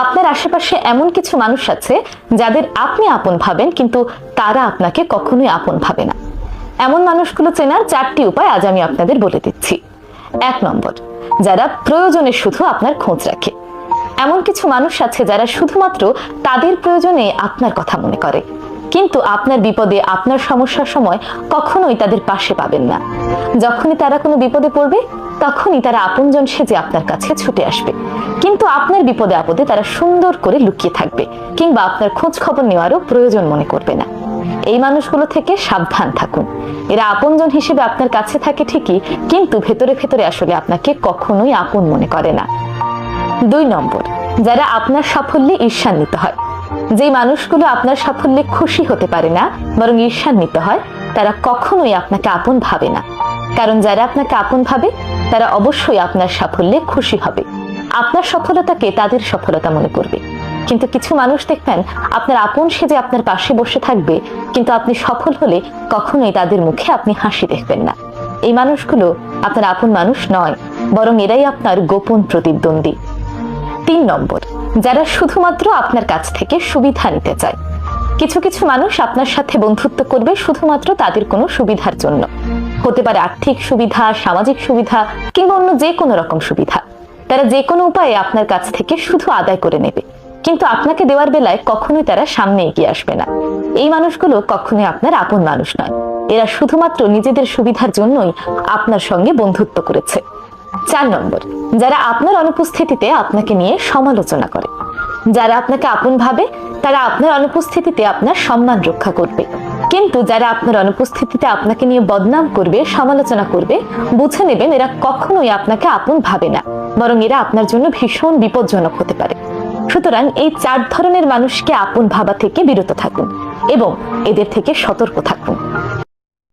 আপনার আশেপাশে এমন কিছু মানুষ আছে যাদের আপনি আপন ভাবেন, কিন্তু তারা আপনাকে কখনোই আপন ভাবে না। এমন মানুষগুলো চেনার 4টি উপায় আজ আমি আপনাদের বলে দিচ্ছি। 1 নম্বর, যারা প্রয়োজনে শুধু আপনার খোঁজ রাখে। এমন কিছু মানুষ আছে যারা শুধুমাত্র তাদের প্রয়োজনে আপনার কথা মনে করে, কিন্তু আপনার বিপদে, আপনার সমস্যার সময় কখনোই তাদের পাশে পাবেন না। যখনই তারা কোনো বিপদে পড়বে তখনই তারা আপনজন সেজে আপনার কাছে ছুটে আসবে, কিন্তু আপনার বিপদে আপদে তারা সুন্দর করে লুকিয়ে থাকবে, কিংবা আপনার খোঁজ খবর নেওয়ারও প্রয়োজন মনে করবে না। এই মানুষগুলো থেকে সাবধান থাকুন। এরা আপনজন হিসেবে আপনার কাছে থাকে ঠিকই, কিন্তু ভেতরে ভেতরে আসলে আপনাকে কখনোই আপন মনে করে না। 2 নম্বর, যারা আপনার সাফল্যে ঈর্ষান্বিত হয়। যে মানুষগুলো আপনার সাফল্যে খুশি হতে পারে না, বরং ঈর্ষান্বিত হয়, তারা কখনোই আপনাকে আপন ভাবে না। কারণ যারা আপনাকে আপন ভাবে তারা অবশ্যই আপনার সাফল্যে খুশি হবে, আপনার সফলতাকে তাদের সফলতা মনে করবে। কিন্তু কিছু মানুষ দেখবেন আপনার আপন সেজে আপনার পাশে বসে থাকবে, কিন্তু আপনি সফল হলে কখনোই তাদের মুখে আপনি হাসি দেখবেন না। এই মানুষগুলো আপনার আপন মানুষ নয়, বরং এরাই আপনার গোপন প্রতিদ্বন্দ্বী। 3 নম্বর, যারা শুধুমাত্র আপনার কাছ থেকে সুবিধা নিতে চায়। কিছু কিছু মানুষ আপনার সাথে বন্ধুত্ব করবে শুধুমাত্র তাদের কোনো সুবিধার জন্য। হতে পারে আর্থিক সুবিধা, সামাজিক সুবিধা, কিংবা অন্য যে কোনো রকম সুবিধা। তারা যে কোনো উপায়ে আপনার কাছ থেকে শুধু আদায় করে নেবে, কিন্তু আপনাকে দেওয়ার বেলায় কখনোই তারা সামনে এগিয়ে আসবে না। এই মানুষগুলো কখনোই আপনার আপন মানুষ নয়। এরা শুধুমাত্র নিজেদের সুবিধার জন্যই আপনার সঙ্গে বন্ধুত্ব করেছে। 4 নম্বর, যারা আপনার অনুপস্থিতিতে আপনাকে নিয়ে সমালোচনা করে। যারা আপনাকে আপন ভাবে তারা আপনার অনুপস্থিতিতে আপনার সম্মান রক্ষা করবে, কিন্তু যারা আপনার অনুপস্থিতিতে আপনাকে নিয়ে বদনাম করবে, সমালোচনা করবে, বুঝে নেবেন এরা কখনোই আপনাকে আপন ভাবে না, বরং এরা আপনার জন্য ভীষণ বিপজ্জনক হতে পারে। সুতরাং এই 4 ধরনের মানুষকে আপন ভাবা থেকে বিরত থাকুন এবং এদের থেকে সতর্ক থাকুন।